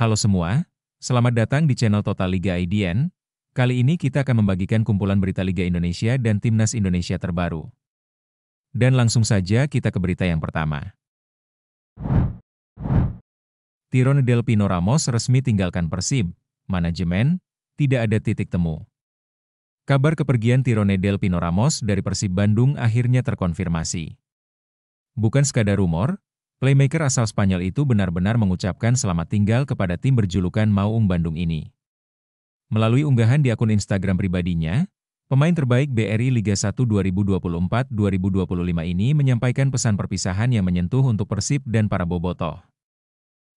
Halo semua, selamat datang di channel Total Liga IDN. Kali ini kita akan membagikan kumpulan berita Liga Indonesia dan Timnas Indonesia terbaru. Dan langsung saja kita ke berita yang pertama. Tirone Del Pino Ramos resmi tinggalkan Persib, manajemen, tidak ada titik temu. Kabar kepergian Tirone Del Pino Ramos dari Persib Bandung akhirnya terkonfirmasi. Bukan sekadar rumor, playmaker asal Spanyol itu benar-benar mengucapkan selamat tinggal kepada tim berjulukan Maung Bandung ini. Melalui unggahan di akun Instagram pribadinya, pemain terbaik BRI Liga 1 2024-2025 ini menyampaikan pesan perpisahan yang menyentuh untuk Persib dan para bobotoh.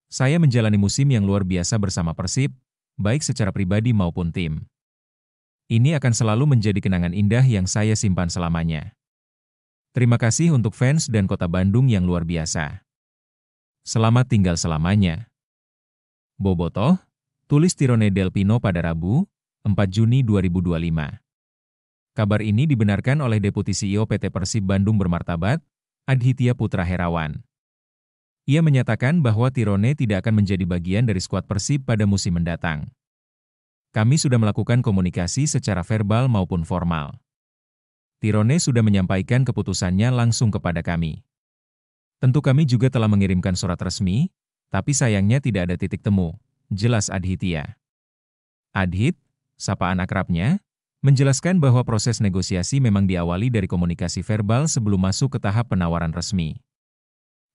Saya menjalani musim yang luar biasa bersama Persib, baik secara pribadi maupun tim. Ini akan selalu menjadi kenangan indah yang saya simpan selamanya. Terima kasih untuk fans dan kota Bandung yang luar biasa. Selamat tinggal selamanya. Bobotoh, tulis Tirone Del Pino pada Rabu, 4 Juni 2025. Kabar ini dibenarkan oleh Deputi CEO PT Persib Bandung Bermartabat, Adhitya Putra Herawan. Ia menyatakan bahwa Tirone tidak akan menjadi bagian dari skuad Persib pada musim mendatang. Kami sudah melakukan komunikasi secara verbal maupun formal. Tirone sudah menyampaikan keputusannya langsung kepada kami. Tentu kami juga telah mengirimkan surat resmi, tapi sayangnya tidak ada titik temu, jelas Adhitya. Adhit, sapaan akrabnya, menjelaskan bahwa proses negosiasi memang diawali dari komunikasi verbal sebelum masuk ke tahap penawaran resmi.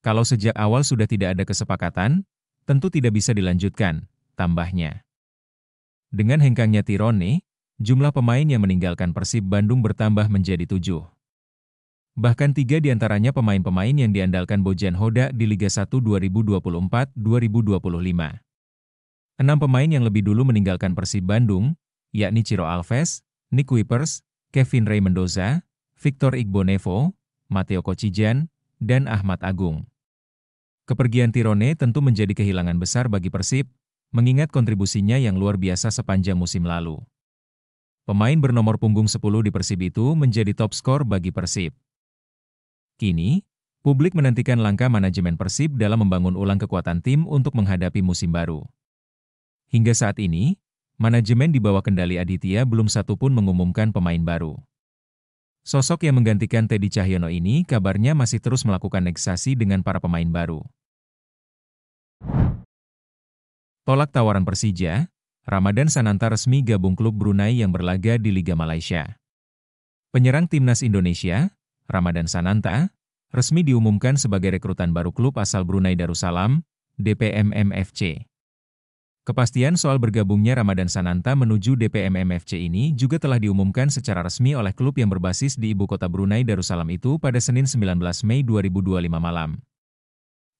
Kalau sejak awal sudah tidak ada kesepakatan, tentu tidak bisa dilanjutkan, tambahnya. Dengan hengkangnya Tirone, jumlah pemain yang meninggalkan Persib Bandung bertambah menjadi 7. Bahkan 3 diantaranya pemain-pemain yang diandalkan Bojan Hoda di Liga 1 2024-2025. 6 pemain yang lebih dulu meninggalkan Persib Bandung, yakni Ciro Alves, Nick Kuipers, Kevin Ray Mendoza, Victor Igbonevo, Matteo Kocijan, dan Ahmad Agung. Kepergian Tirone tentu menjadi kehilangan besar bagi Persib, mengingat kontribusinya yang luar biasa sepanjang musim lalu. Pemain bernomor punggung 10 di Persib itu menjadi top skor bagi Persib. Kini, publik menantikan langkah manajemen Persib dalam membangun ulang kekuatan tim untuk menghadapi musim baru. Hingga saat ini, manajemen di bawah kendali Adhitya belum satupun mengumumkan pemain baru. Sosok yang menggantikan Teddy Cahyono ini kabarnya masih terus melakukan negosiasi dengan para pemain baru. Tolak tawaran Persija, Ramadan Sananta resmi gabung klub Brunei yang berlaga di Liga Malaysia. Penyerang Timnas Indonesia, Ramadan Sananta, resmi diumumkan sebagai rekrutan baru klub asal Brunei Darussalam, DPMM FC. Kepastian soal bergabungnya Ramadan Sananta menuju DPMM FC ini juga telah diumumkan secara resmi oleh klub yang berbasis di ibu kota Brunei Darussalam itu pada Senin 19 Mei 2025 malam.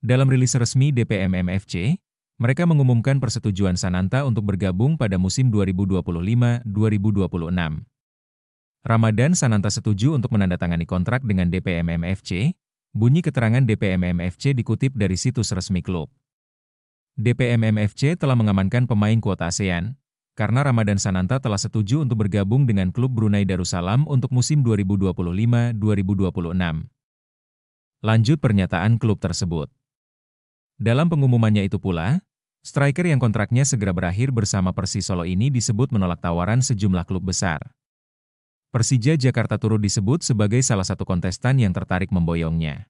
Dalam rilis resmi DPMM FC, mereka mengumumkan persetujuan Sananta untuk bergabung pada musim 2025-2026. Ramadan Sananta setuju untuk menandatangani kontrak dengan DPMM FC, bunyi keterangan DPMM FC dikutip dari situs resmi klub. DPMM FC telah mengamankan pemain kuota ASEAN, karena Ramadan Sananta telah setuju untuk bergabung dengan klub Brunei Darussalam untuk musim 2025-2026. Lanjut pernyataan klub tersebut. Dalam pengumumannya itu pula, striker yang kontraknya segera berakhir bersama Persis Solo ini disebut menolak tawaran sejumlah klub besar. Persija Jakarta turut disebut sebagai salah satu kontestan yang tertarik memboyongnya.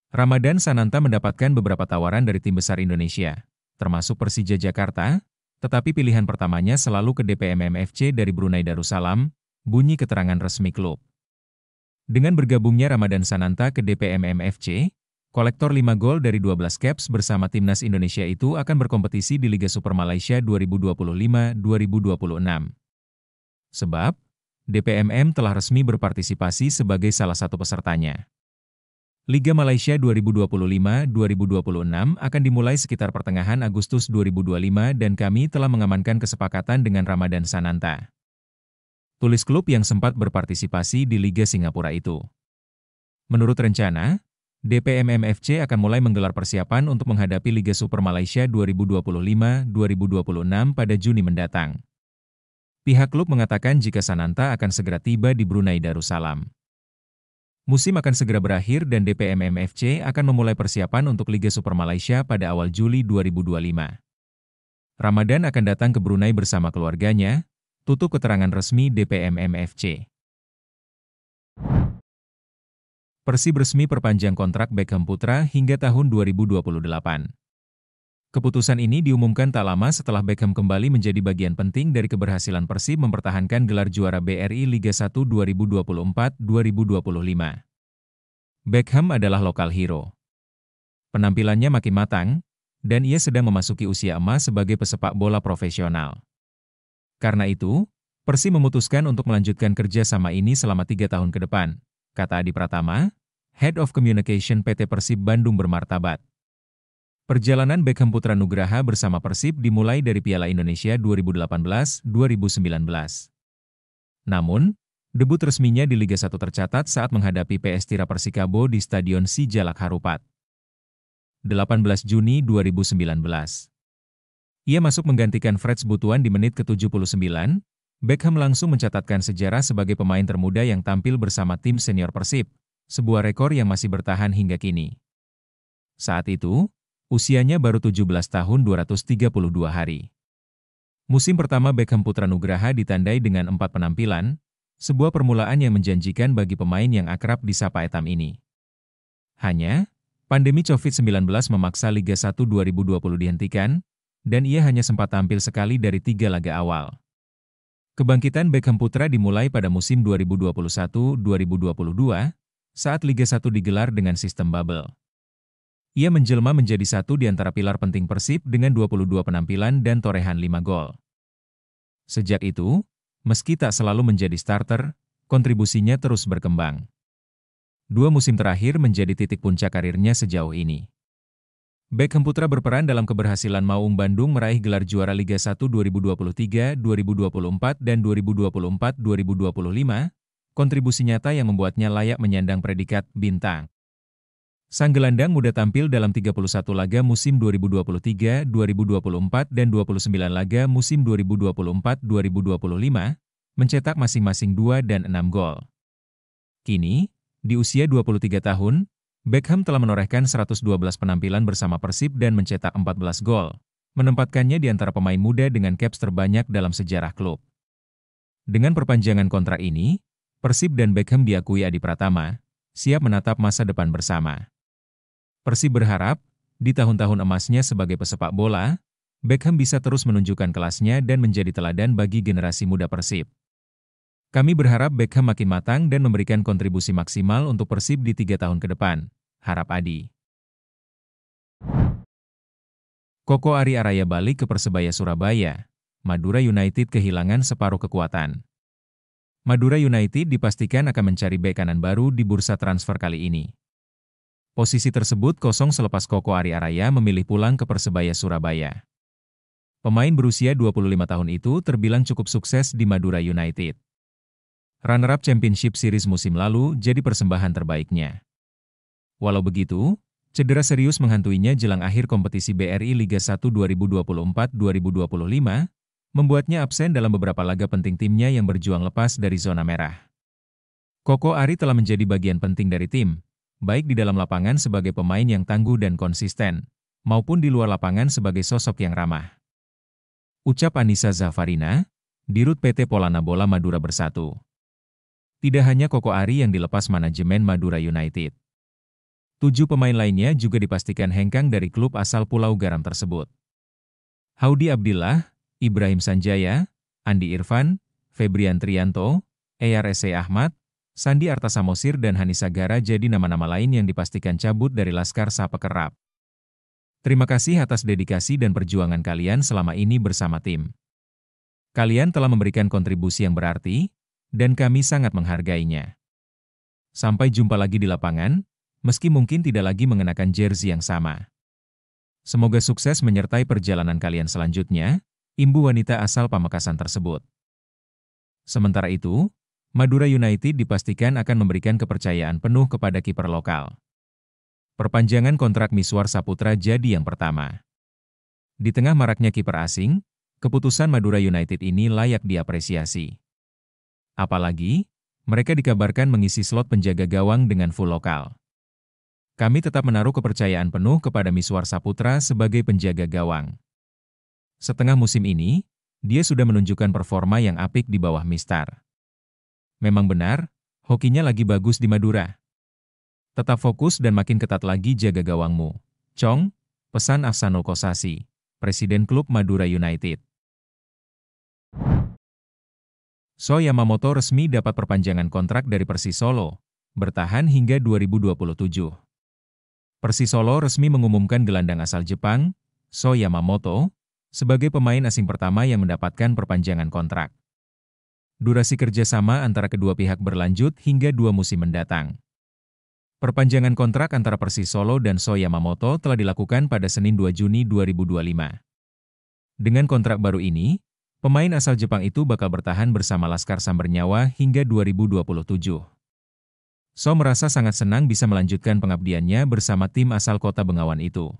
Ramadan Sananta mendapatkan beberapa tawaran dari tim besar Indonesia, termasuk Persija Jakarta, tetapi pilihan pertamanya selalu ke DPMM FC dari Brunei Darussalam, bunyi keterangan resmi klub. Dengan bergabungnya Ramadan Sananta ke DPMM FC, kolektor 5 gol dari 12 caps bersama Timnas Indonesia itu akan berkompetisi di Liga Super Malaysia 2025-2026. Sebab, DPMM telah resmi berpartisipasi sebagai salah satu pesertanya. Liga Malaysia 2025-2026 akan dimulai sekitar pertengahan Agustus 2025 dan kami telah mengamankan kesepakatan dengan Ramadan Sananta. Tulis klub yang sempat berpartisipasi di Liga Singapura itu. Menurut rencana, DPMM FC akan mulai menggelar persiapan untuk menghadapi Liga Super Malaysia 2025-2026 pada Juni mendatang. Pihak klub mengatakan jika Sananta akan segera tiba di Brunei Darussalam. Musim akan segera berakhir dan DPMM FC akan memulai persiapan untuk Liga Super Malaysia pada awal Juli 2025. Ramadan akan datang ke Brunei bersama keluarganya, tutup keterangan resmi DPMMFC. Persib resmi perpanjang kontrak Beckham Putra hingga tahun 2028. Keputusan ini diumumkan tak lama setelah Beckham kembali menjadi bagian penting dari keberhasilan Persib mempertahankan gelar juara BRI Liga 1 2024-2025. Beckham adalah lokal hero. Penampilannya makin matang, dan ia sedang memasuki usia emas sebagai pesepak bola profesional. Karena itu, Persib memutuskan untuk melanjutkan kerjasama ini selama 3 tahun ke depan, kata Adi Pratama, Head of Communication PT Persib Bandung bermartabat. Perjalanan Beckham Putra Nugraha bersama Persib dimulai dari Piala Indonesia 2018-2019. Namun, debut resminya di Liga 1 tercatat saat menghadapi PS Tira Persikabo di Stadion Sijalak Harupat. 18 Juni 2019. Ia masuk menggantikan Freds Butuan di menit ke-79. Beckham langsung mencatatkan sejarah sebagai pemain termuda yang tampil bersama tim senior Persib, sebuah rekor yang masih bertahan hingga kini. Saat itu, usianya baru 17 tahun 232 hari. Musim pertama Beckham Putra Nugraha ditandai dengan 4 penampilan, sebuah permulaan yang menjanjikan bagi pemain yang akrab disapa Etam ini. Hanya, pandemi COVID-19 memaksa Liga 1 2020 dihentikan, dan ia hanya sempat tampil sekali dari 3 laga awal. Kebangkitan Beckham Putra dimulai pada musim 2021-2022, saat Liga 1 digelar dengan sistem bubble. Ia menjelma menjadi satu di antara pilar penting Persib dengan 22 penampilan dan torehan 5 gol. Sejak itu, meski tak selalu menjadi starter, kontribusinya terus berkembang. 2 musim terakhir menjadi titik puncak karirnya sejauh ini. Beckham Putra berperan dalam keberhasilan Maung Bandung meraih gelar juara Liga 1 2023, 2024, dan 2024-2025, kontribusi nyata yang membuatnya layak menyandang predikat bintang. Sang gelandang muda tampil dalam 31 laga musim 2023, 2024, dan 29 laga musim 2024-2025, mencetak masing-masing 2 dan 6 gol. Kini, di usia 23 tahun, Beckham telah menorehkan 112 penampilan bersama Persib dan mencetak 14 gol, menempatkannya di antara pemain muda dengan caps terbanyak dalam sejarah klub. Dengan perpanjangan kontrak ini, Persib dan Beckham diakui Adi Pratama, siap menatap masa depan bersama. Persib berharap, di tahun-tahun emasnya sebagai pesepak bola, Beckham bisa terus menunjukkan kelasnya dan menjadi teladan bagi generasi muda Persib. Kami berharap Beckham makin matang dan memberikan kontribusi maksimal untuk Persib di 3 tahun ke depan, harap Adi. Koko Ari Araya balik ke Persebaya Surabaya, Madura United kehilangan separuh kekuatan. Madura United dipastikan akan mencari bek kanan baru di bursa transfer kali ini. Posisi tersebut kosong selepas Koko Ari Araya memilih pulang ke Persebaya Surabaya. Pemain berusia 25 tahun itu terbilang cukup sukses di Madura United. Runner-up Championship Series musim lalu jadi persembahan terbaiknya. Walau begitu, cedera serius menghantuinya jelang akhir kompetisi BRI Liga 1 2024-2025, membuatnya absen dalam beberapa laga penting timnya yang berjuang lepas dari zona merah. Koko Ari telah menjadi bagian penting dari tim, baik di dalam lapangan sebagai pemain yang tangguh dan konsisten, maupun di luar lapangan sebagai sosok yang ramah. Ucap Anissa Zafarina, Dirut PT Polana Bola Madura Bersatu. Tidak hanya Koko Ari yang dilepas manajemen Madura United. 7 pemain lainnya juga dipastikan hengkang dari klub asal Pulau Garam tersebut. Haudi Abdillah, Ibrahim Sanjaya, Andi Irfan, Febrian Trianto, ERSE Ahmad, Sandi Artasamosir dan Hanisa Gara jadi nama-nama lain yang dipastikan cabut dari Laskar Sapekerap. Terima kasih atas dedikasi dan perjuangan kalian selama ini bersama tim. Kalian telah memberikan kontribusi yang berarti, dan kami sangat menghargainya. Sampai jumpa lagi di lapangan, meski mungkin tidak lagi mengenakan jersey yang sama. Semoga sukses menyertai perjalanan kalian selanjutnya, imbu wanita asal Pamekasan tersebut. Sementara itu, Madura United dipastikan akan memberikan kepercayaan penuh kepada kiper lokal. Perpanjangan kontrak Miswar Saputra jadi yang pertama. Di tengah maraknya kiper asing, keputusan Madura United ini layak diapresiasi. Apalagi, mereka dikabarkan mengisi slot penjaga gawang dengan full lokal. Kami tetap menaruh kepercayaan penuh kepada Miswar Saputra sebagai penjaga gawang. Setengah musim ini, dia sudah menunjukkan performa yang apik di bawah Mistar. Memang benar, hokinya lagi bagus di Madura. Tetap fokus dan makin ketat lagi jaga gawangmu. Chong, pesan Ahsanul Kossasi, Presiden Klub Madura United. So Yamamoto resmi dapat perpanjangan kontrak dari Persis Solo, bertahan hingga 2027. Persis Solo resmi mengumumkan gelandang asal Jepang, So Yamamoto, sebagai pemain asing pertama yang mendapatkan perpanjangan kontrak. Durasi kerjasama antara kedua pihak berlanjut hingga 2 musim mendatang. Perpanjangan kontrak antara Persis Solo dan So Yamamoto telah dilakukan pada Senin 2 Juni 2025. Dengan kontrak baru ini, pemain asal Jepang itu bakal bertahan bersama Laskar Sambernyawa hingga 2027. So merasa sangat senang bisa melanjutkan pengabdiannya bersama tim asal Kota Bengawan itu.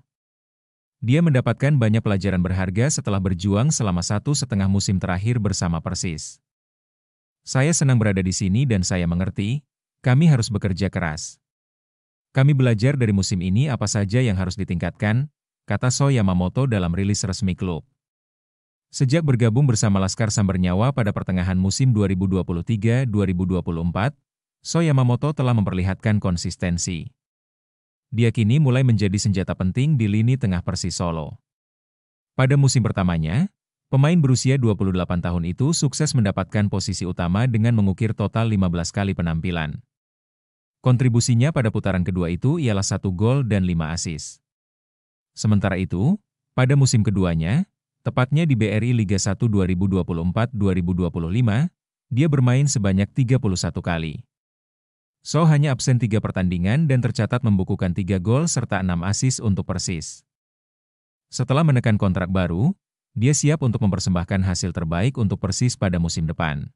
Dia mendapatkan banyak pelajaran berharga setelah berjuang selama 1,5 musim terakhir bersama Persis. Saya senang berada di sini dan saya mengerti, kami harus bekerja keras. Kami belajar dari musim ini apa saja yang harus ditingkatkan, kata So Yamamoto dalam rilis resmi klub. Sejak bergabung bersama Laskar Sambernyawa pada pertengahan musim 2023-2024, So Yamamoto telah memperlihatkan konsistensi. Dia kini mulai menjadi senjata penting di lini tengah Persis Solo. Pada musim pertamanya, pemain berusia 28 tahun itu sukses mendapatkan posisi utama dengan mengukir total 15 kali penampilan. Kontribusinya pada putaran kedua itu ialah 1 gol dan 5 assist. Sementara itu, pada musim keduanya, tepatnya di BRI Liga 1 2024-2025, dia bermain sebanyak 31 kali. So hanya absen 3 pertandingan dan tercatat membukukan 3 gol serta 6 assist untuk Persis. Setelah menekan kontrak baru, dia siap untuk mempersembahkan hasil terbaik untuk Persis pada musim depan.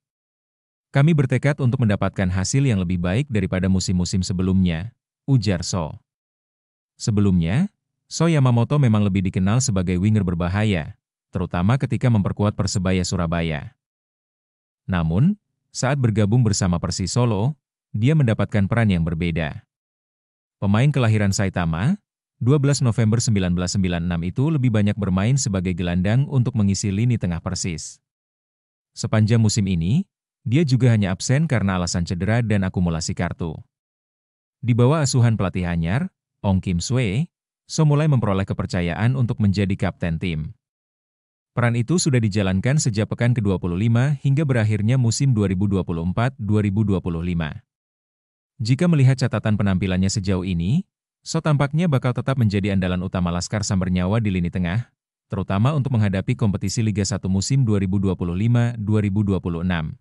Kami bertekad untuk mendapatkan hasil yang lebih baik daripada musim-musim sebelumnya, ujar So. Sebelumnya, So Yamamoto memang lebih dikenal sebagai winger berbahaya, terutama ketika memperkuat Persebaya Surabaya. Namun, saat bergabung bersama Persis Solo, dia mendapatkan peran yang berbeda. Pemain kelahiran Saitama, 12 November 1996 itu lebih banyak bermain sebagai gelandang untuk mengisi lini tengah Persis. Sepanjang musim ini, dia juga hanya absen karena alasan cedera dan akumulasi kartu. Di bawah asuhan pelatih anyar, Ong Kim Sue, So mulai memperoleh kepercayaan untuk menjadi kapten tim. Peran itu sudah dijalankan sejak pekan ke-25 hingga berakhirnya musim 2024-2025. Jika melihat catatan penampilannya sejauh ini, So tampaknya bakal tetap menjadi andalan utama Laskar Sambernyawa di lini tengah, terutama untuk menghadapi kompetisi Liga 1 musim 2025-2026.